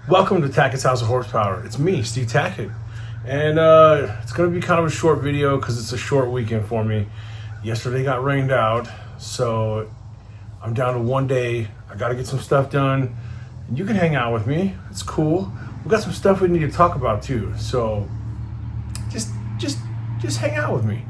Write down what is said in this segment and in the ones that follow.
Welcome to Tackett's House of Horsepower. It's me, Steve Tackett. And it's going to be kind of a short video because it's a short weekend for me. Yesterday got rained out, so I'm down to one day. I got to get some stuff done. And you can hang out with me. It's cool. We've got some stuff we need to talk about too. So just hang out with me.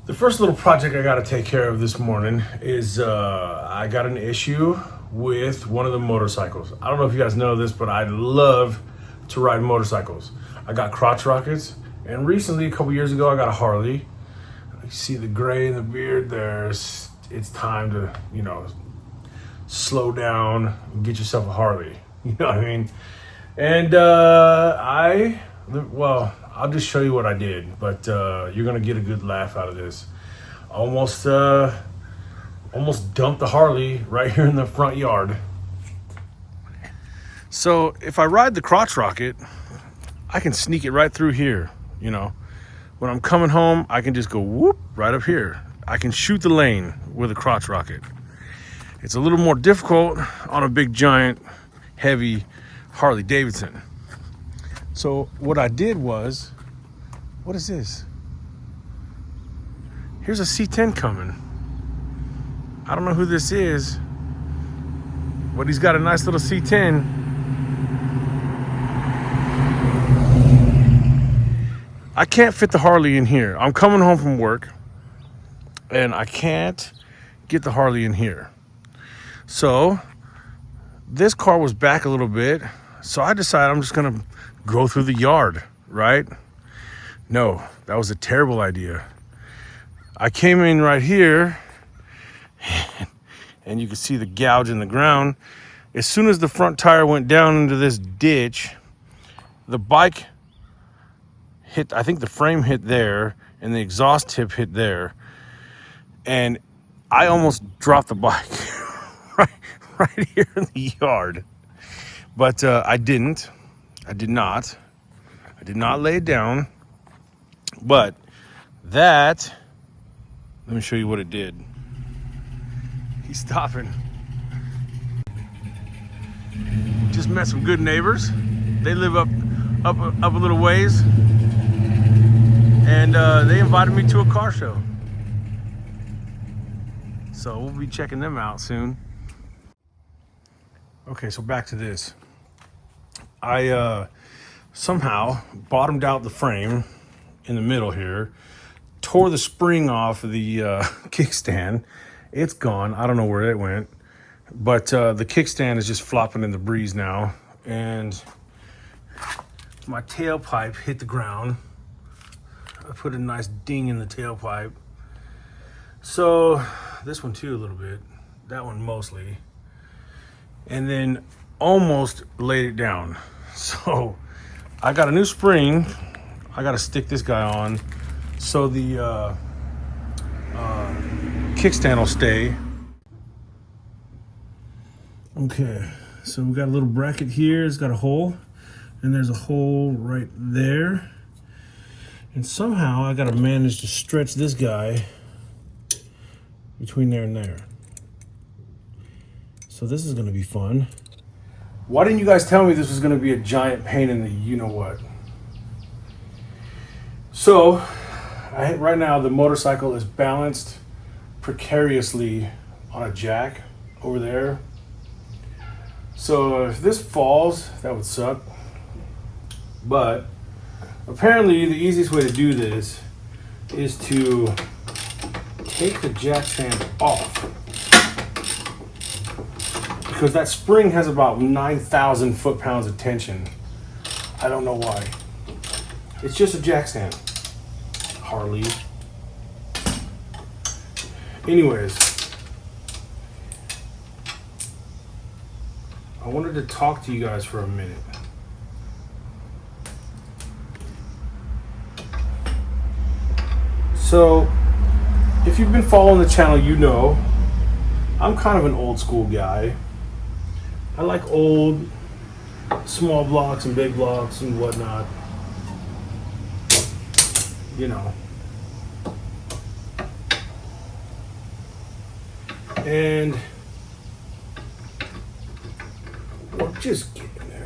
The first little project I got to take care of this morning is I got an issue with one of the motorcycles. I don't know if you guys know this, but I love to ride motorcycles. I got crotch rockets, and recently, a couple years ago, I got a Harley. You see the gray in the beard there. It's time to, slow down and get yourself a Harley. You know what I mean? And I'll just show you what I did, but you're gonna get a good laugh out of this. Almost dumped the Harley right here in the front yard. So if I ride the crotch rocket, I can sneak it right through here. When I'm coming home, I can just go whoop right up here. I can shoot the lane with a crotch rocket. It's a little more difficult on a big, giant, heavy Harley Davidson. So what I did was, what is this? Here's a C10 coming. I don't know who this is, but he's got a nice little C10. I can't fit the Harley in here. I'm coming home from work, and I can't get the Harley in here. So this car was back a little bit, so I decided I'm just gonna go through the yard, right? No, that was a terrible idea. I came in right here, and you can see the gouge in the ground. As soon as the front tire went down into this ditch, the bike hit, I think the frame hit there, and the exhaust tip hit there, and I almost dropped the bike right here in the yard. But I did not lay it down, but let me show you what it did. He's stopping. Just met some good neighbors. They live up a little ways, and they invited me to a car show. So we'll be checking them out soon. Okay, so back to this. I somehow bottomed out the frame in the middle here, tore the spring off of the kickstand. It's gone. I don't know where it went, but the kickstand is just flopping in the breeze now, and my tailpipe hit the ground. I put a nice ding in the tailpipe. So this one too a little bit, that one mostly, and then almost laid it down. So I got a new spring. I got to stick this guy on so the kickstand will stay. Okay, so we got a little bracket here. It's got a hole, and there's a hole right there. And somehow I got to manage to stretch this guy between there and there. So this is going to be fun. Why didn't you guys tell me this was going to be a giant pain in the you-know-what? So, right now the motorcycle is balanced precariously on a jack over there. So if this falls, that would suck. But apparently the easiest way to do this is to take the jack stand off, because that spring has about 9,000 foot-pounds of tension. I don't know why. It's just a jack stand. Harley. Anyways, I wanted to talk to you guys for a minute. So, if you've been following the channel, you know I'm kind of an old school guy. I like old, small blocks and big blocks and whatnot. You know. And we're just getting there.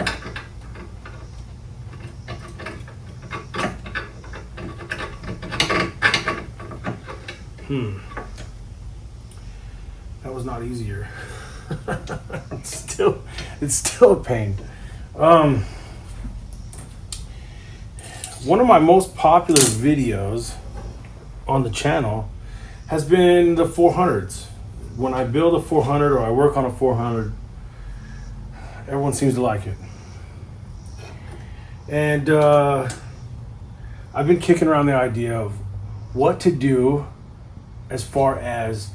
That was not easier. It's still a pain. One of my most popular videos on the channel has been the 400s. When I build a 400 or I work on a 400, everyone seems to like it. And I've been kicking around the idea of what to do as far as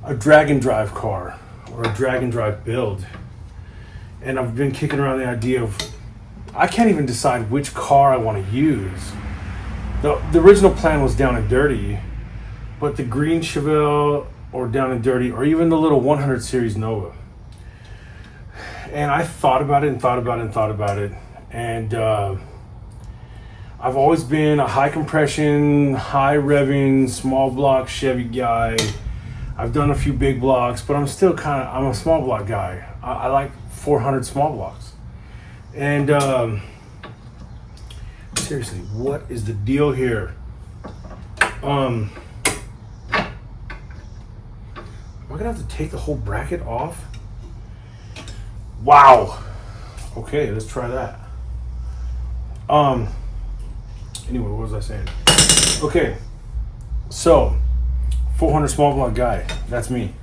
a drag and drive car or a drag and drive build. And I've been kicking around the idea of, I can't even decide which car I want to use. The original plan was down and dirty, but the green Chevelle or down and dirty, or even the little 100 series Nova. And I thought about it and thought about it and thought about it. And I've always been a high compression, high revving, small block Chevy guy. I've done a few big blocks, but I'm still I'm a small block guy. I like 400 small blocks. And seriously, what is the deal here? Am I gonna have to take the whole bracket off? Wow. Okay, let's try that. Anyway, what was I saying? Okay, so 400 small block guy, that's me.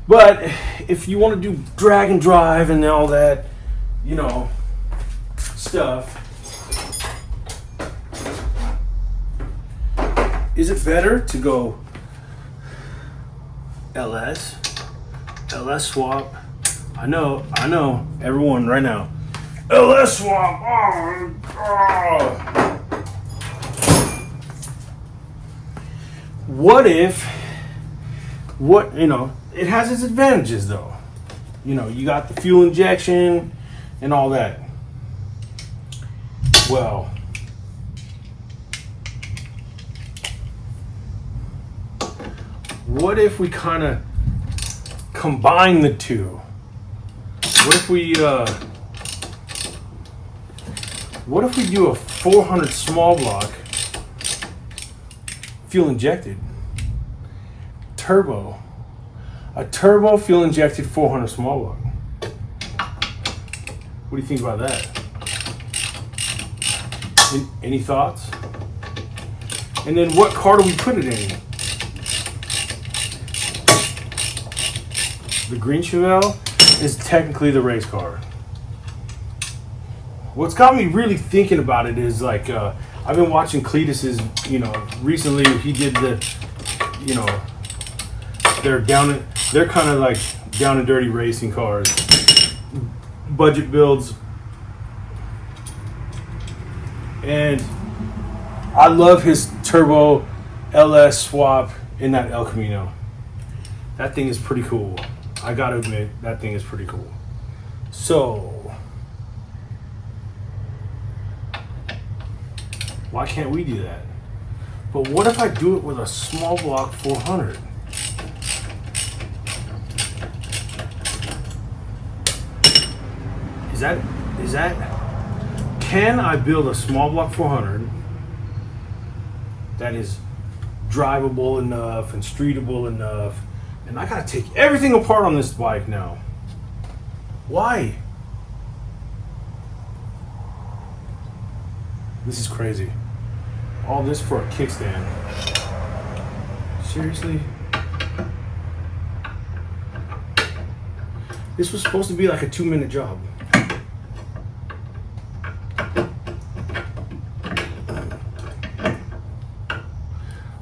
But if you want to do drag and drive and all that, you know, stuff, is it better to go LS swap? I know, everyone right now. LS swap. Oh. What if, it has its advantages though. You know, you got the fuel injection and all that. Well, what if we kind of combine the two? What if we do a 400 small block, fuel injected, a turbo fuel injected 400 small block? What do you think about that? Any thoughts? And then what car do we put it in? The green Chevelle is technically the race car. What's got me really thinking about it is like, I've been watching Cletus's, recently he did they're kind of like down and dirty racing cars, budget builds. And I love his turbo LS swap in that El Camino. That thing is pretty cool. I gotta admit, that thing is pretty cool. So, why can't we do that? But what if I do it with a small block 400? Is that, can I build a small block 400 that is drivable enough and streetable enough? And I gotta take everything apart on this bike now. Why? This is crazy. All this for a kickstand. Seriously? This was supposed to be like a 2-minute job.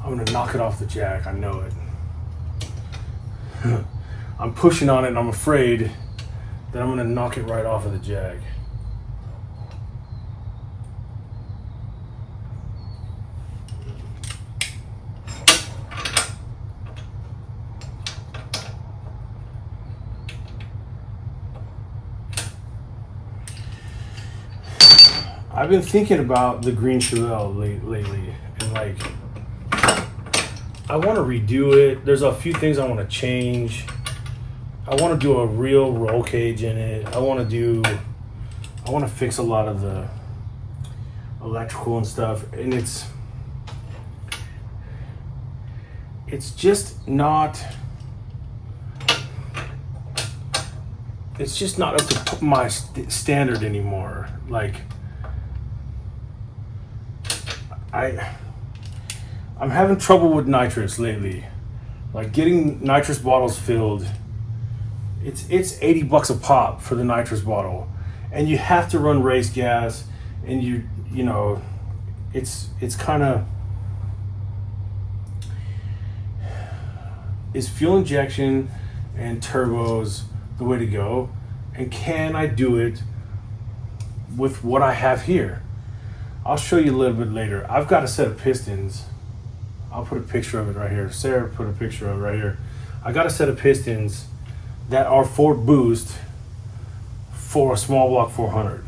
I'm gonna knock it off the jack, I know it. I'm pushing on it and I'm afraid that I'm gonna knock it right off of the jack. I've been thinking about the green Chevelle lately, and like, I want to redo it. There's a few things I want to change. I want to do a real roll cage in it. I want to fix a lot of the electrical and stuff, and it's just not. It's just not up to my standard anymore. Like, I'm having trouble with nitrous lately. Like, getting nitrous bottles filled. It's $80 a pop for the nitrous bottle, and you have to run race gas, and you know, it's kind of, is fuel injection and turbos the way to go? And can I do it with what I have here? I'll show you a little bit later. I've got a set of pistons. I'll put a picture of it right here. Sarah put a picture of it right here. I got a set of pistons that are Ford Boost for a small block 400.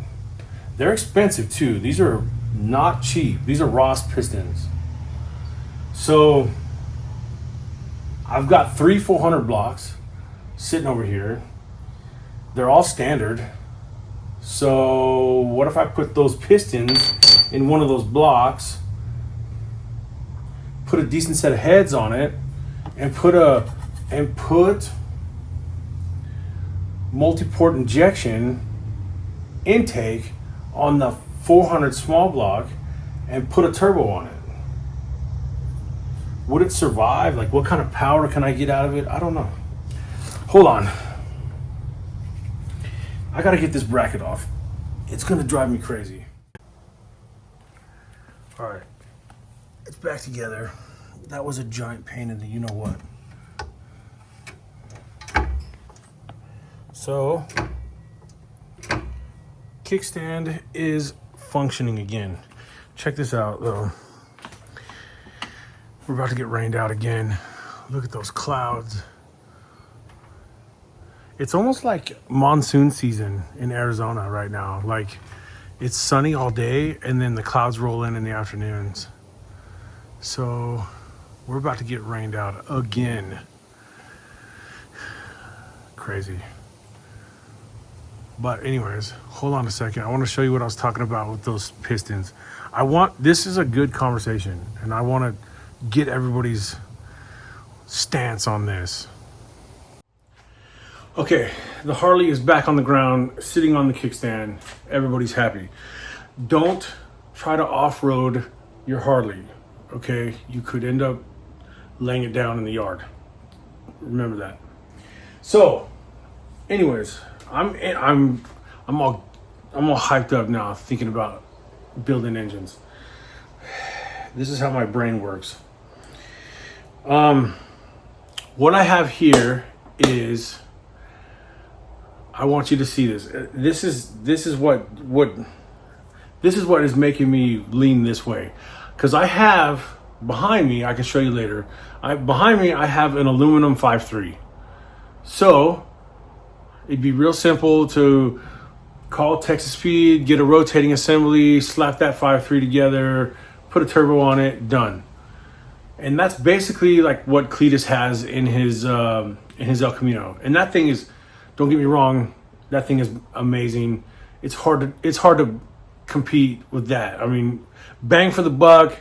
They're expensive too. These are not cheap. These are Ross pistons. So I've got 3 400 blocks sitting over here. They're all standard. So what if I put those pistons in one of those blocks, put a decent set of heads on it, and put multi-port injection intake on the 400 small block and put a turbo on it? Would it survive? Like, what kind of power can I get out of it? I don't know. Hold on. I gotta get this bracket off. It's gonna drive me crazy. All right, it's back together. That was a giant pain in the you-know-what. So, kickstand is functioning again. Check this out though. We're about to get rained out again. Look at those clouds. It's almost like monsoon season in Arizona right now. Like, it's sunny all day and then the clouds roll in the afternoons. So we're about to get rained out again. Crazy. But anyways, hold on a second. I want to show you what I was talking about with those pistons. This is a good conversation, and I want to get everybody's stance on this. Okay, the Harley is back on the ground, sitting on the kickstand. Everybody's happy. Don't try to off-road your Harley, okay? You could end up laying it down in the yard. Remember that. So, anyways, I'm all hyped up now thinking about building engines. This is how my brain works. What I have here is, I want you to see this. This is what is making me lean this way. Because I have behind me, I can show you later. Behind me I have an aluminum 5.3. So it'd be real simple to call Texas Speed, get a rotating assembly, slap that 5.3 together, put a turbo on it, done. And that's basically like what Cletus has in his El Camino. And that thing is, don't get me wrong, that thing is amazing. It's hard to compete with that. I mean, bang for the buck,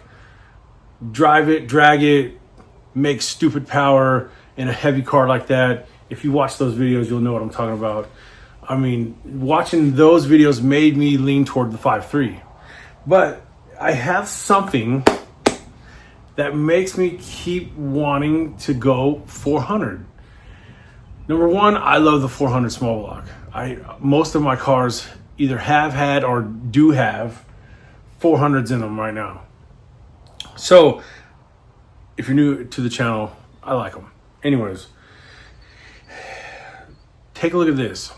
drive it, drag it, make stupid power in a heavy car like that. If you watch those videos, you'll know what I'm talking about. I mean, watching those videos made me lean toward the 5.3. But I have something that makes me keep wanting to go 400. Number one, I love the 400 small block. Most of my cars either have had or do have 400s in them right now. So if you're new to the channel, I like them. Anyways, take a look at this.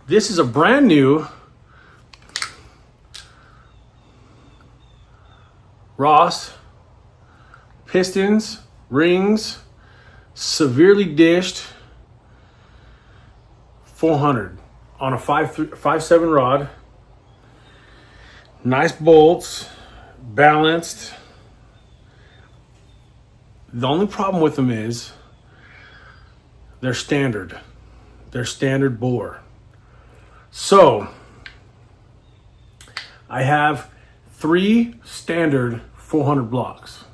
This is a brand new Ross pistons, rings, severely dished 400 on a 5.7 rod. Nice bolts, balanced. The only problem with them is they're standard. They're standard bore. So I have 3 standard 400 blocks.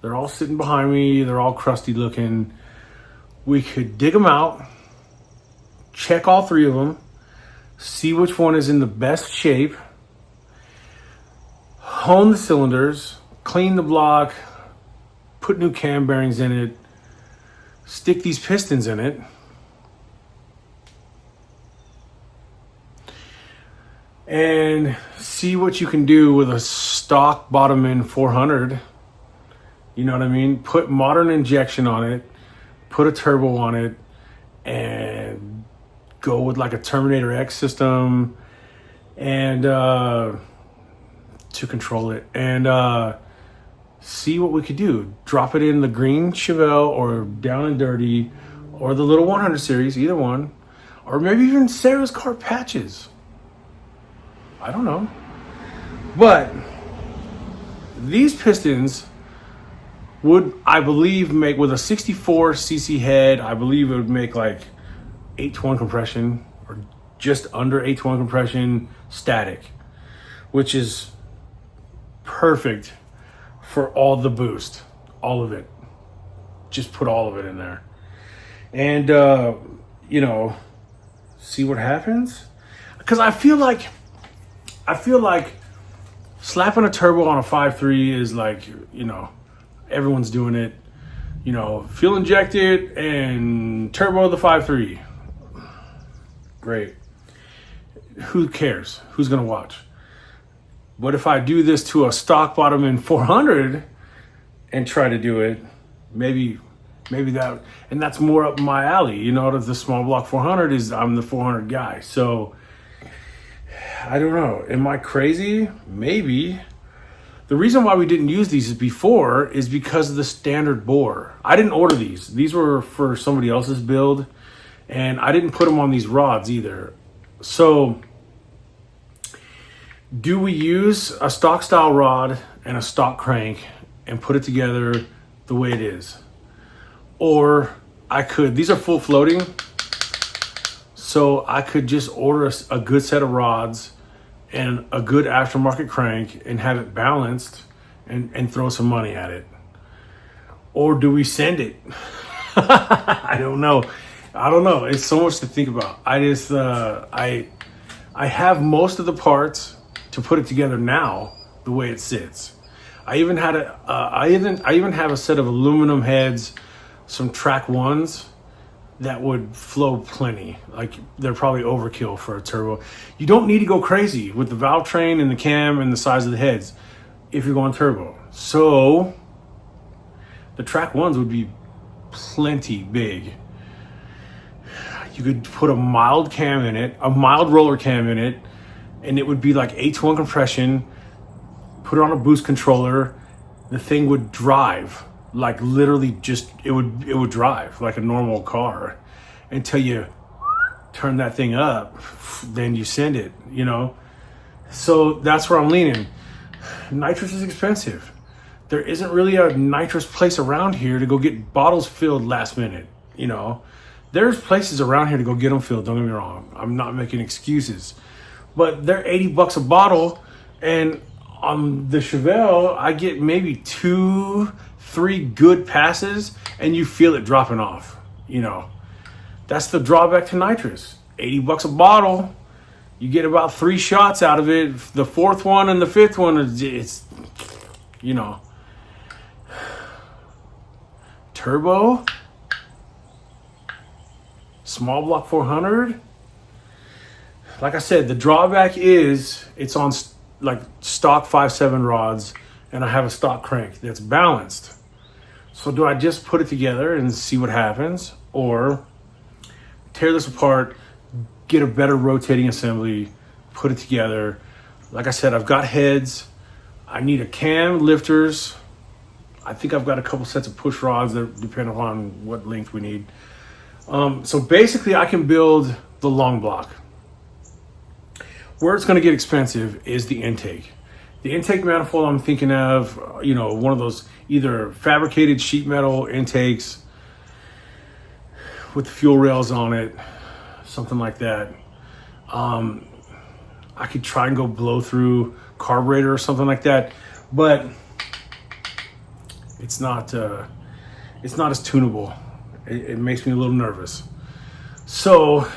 They're all sitting behind me. They're all crusty looking. We could dig them out, check all 3 of them, see which one is in the best shape, hone the cylinders, clean the block, put new cam bearings in it, stick these pistons in it, and see what you can do with a stock bottom end 400. You know what I mean? Put modern injection on it, put a turbo on it, and go with like a Terminator X system and to control it, and see what we could do. Drop it in the green Chevelle or down and dirty or the little 100 series, either one, or maybe even Sarah's car patches. I don't know. But these pistons would, I believe, make, with a 64 cc head, I believe it would make like 8-to-1 compression or just under 8-to-1 compression static, which is perfect for all the boost, all of it. Just put all of it in there and see what happens. Because I feel like slapping a turbo on a 5.3 is like, everyone's doing it. Fuel injected and turbo the 5.3. Great. Who cares? Who's gonna watch? But if I do this to a stock bottom in 400 and try to do it, maybe that, and that's more up my alley. The small block 400 is, I'm the 400 guy. So I don't know. Am I crazy? Maybe. The reason why we didn't use these before is because of the standard bore. I didn't order these. These were for somebody else's build, and I didn't put them on these rods either. So do we use a stock style rod and a stock crank and put it together the way it is? Or these are full floating, so I could just order a good set of rods and a good aftermarket crank and have it balanced and throw some money at it. Or do we send it? I don't know. It's so much to think about. I just, I have most of the parts to put it together now the way it sits. I even had I even have a set of aluminum heads, some track ones that would flow plenty. Like, they're probably overkill for a turbo. You don't need to go crazy with the valve train and the cam and the size of the heads if you're going turbo. So the track ones would be plenty big. You could put a mild cam in it, a mild roller cam in it, and it would be like 8-to-1 compression. Put it on a boost controller. The thing would drive. Like, literally just, it would drive like a normal car until you turn that thing up, then you send it, So that's where I'm leaning. Nitrous is expensive. There isn't really a nitrous place around here to go get bottles filled last minute, There's places around here to go get them filled, don't get me wrong. I'm not making excuses. But they're $80 a bottle, and on the Chevelle, I get maybe 2-3 good passes and you feel it dropping off. That's the drawback to nitrous. $80 a bottle, you get about 3 shots out of it. The 4th one and the 5th one, it's turbo, small block 400. Like I said, the drawback is it's on like stock 5.7 rods, and I have a stock crank that's balanced. So do I just put it together and see what happens, or tear this apart, get a better rotating assembly, put it together? Like I said, I've got heads. I need a cam, lifters. I think I've got a couple sets of push rods that depend upon what length we need. So basically I can build the long block. Where it's going to get expensive is the intake. The intake manifold I'm thinking of, one of those either fabricated sheet metal intakes with the fuel rails on it, something like that. I could try and go blow through carburetor or something like that, but it's not as tunable. It makes me a little nervous. So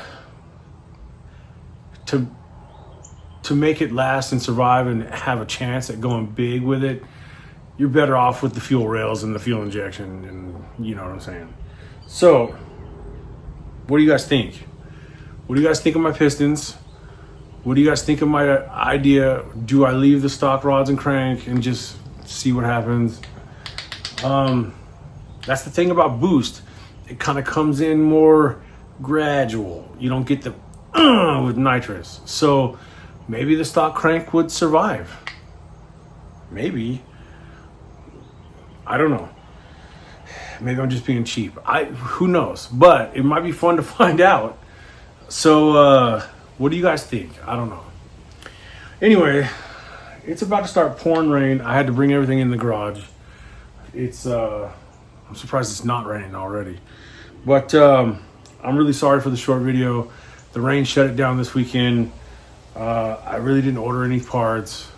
to make it last and survive and have a chance at going big with it, you're better off with the fuel rails and the fuel injection, and you know what I'm saying. So what do you guys think? What do you guys think of my pistons? What do you guys think of my idea? Do I leave the stock rods and crank and just see what happens? That's the thing about boost. It kind of comes in more gradual. You don't get the with nitrous. So maybe the stock crank would survive. Maybe. I don't know. Maybe I'm just being cheap. Who knows? But it might be fun to find out. So what do you guys think? I don't know. Anyway, it's about to start pouring rain. I had to bring everything in the garage. I'm surprised it's not raining already. But I'm really sorry for the short video. The rain shut it down this weekend. I really didn't order any parts.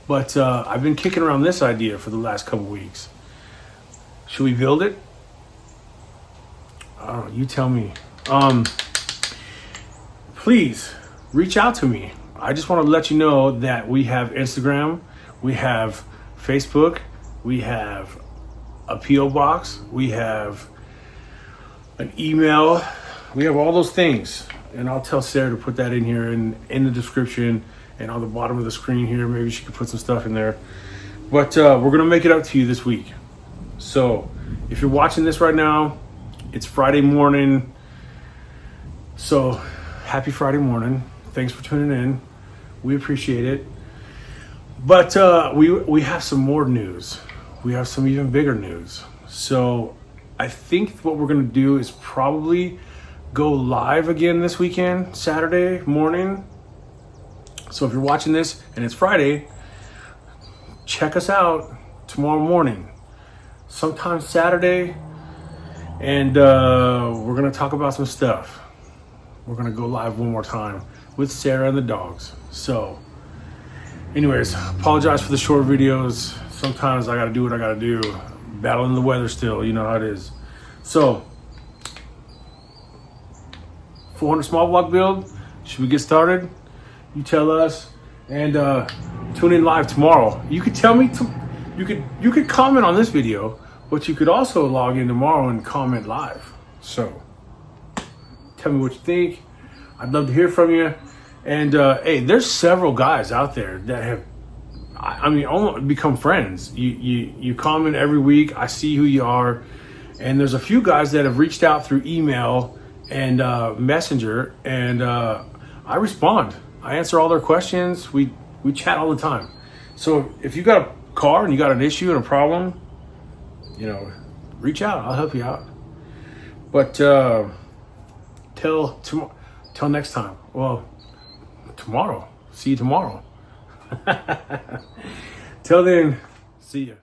But I've been kicking around this idea for the last couple weeks. Should we build it? I don't know, you tell me. Please reach out to me. I just want to let you know that we have Instagram, we have Facebook, we have a P.O. box, we have an email, we have all those things. And I'll tell Sarah to put that in here and in the description and on the bottom of the screen here. Maybe she could put some stuff in there. But we're going to make it up to you this week. So if you're watching this right now, it's Friday morning. So happy Friday morning. Thanks for tuning in. We appreciate it. But we have some more news. We have some even bigger news. So I think what we're going to do is probably go live again this weekend, Saturday morning. So if you're watching this and it's Friday, check us out tomorrow morning, sometime Saturday. And we're going to talk about some stuff. We're going to go live one more time with Sarah and the dogs. So anyways, apologize for the short videos. Sometimes I got to do what I got to do. Battling the weather still, you know how it is. So 400 small block build. Should we get started? You tell us. And tune in live tomorrow. You could tell me, you could comment on this video, but you could also log in tomorrow and comment live. So tell me what you think. I'd love to hear from you. And hey, there's several guys out there that have, almost become friends. You comment every week. I see who you are. And there's a few guys that have reached out through email and Messenger, and I respond. I answer all their questions. We chat all the time. So if you got a car and you got an issue and a problem, reach out. I'll help you out. But till next time. Well, tomorrow. See you tomorrow. Till then, see ya.